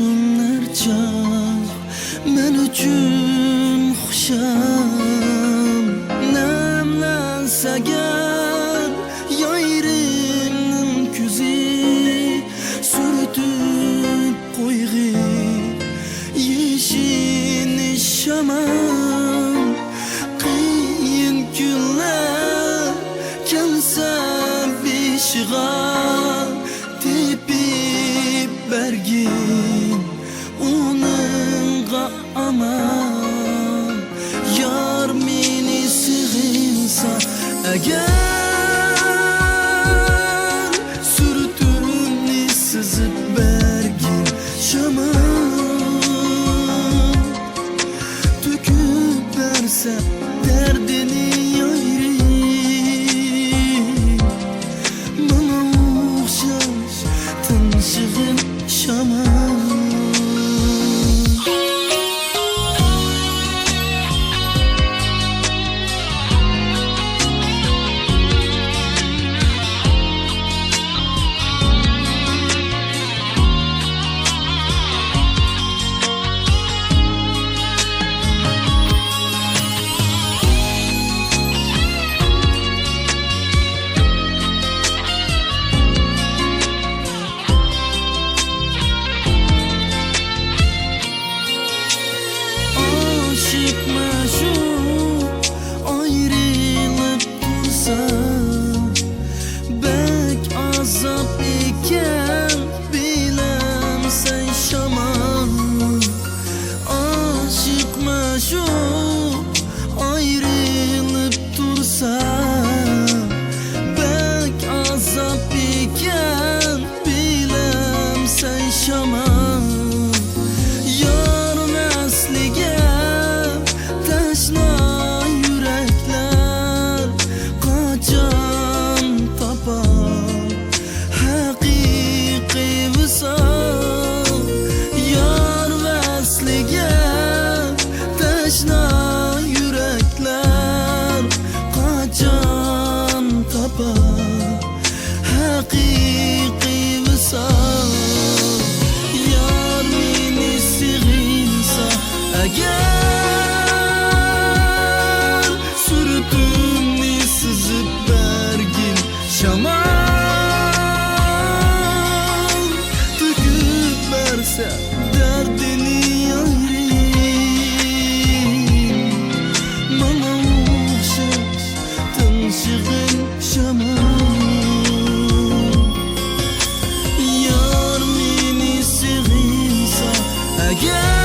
günler çok men üçün xuşam nemlenseger yayrimnin küzi sürtüp koyği yeşini şamam qiyin günler kelsa bişiğe tepip bergin onunğa aman yar meni sig'insa agar sürtünni sizib bergin şamam töküp bersa derdini yayrim mana o'xshash tinchig'im şamam. Çıkma şu ayrılıp dursa bek azap iken bilem sen şaman. Çıkma şu ayrılıp dursa bek azap iken bilem sen şaman. Yar meslige taşna yürekler kaçan tapar haqiqiy visal. Yar vasliga taşna yürekler kaçan tapar haqiqiy visal. Yar meni sig'insa agar sürtünni sizib bergin şamam töküp bersa derdini yayrim mana o'xshash tinchig'im şamam. Yar meni sig'insa agar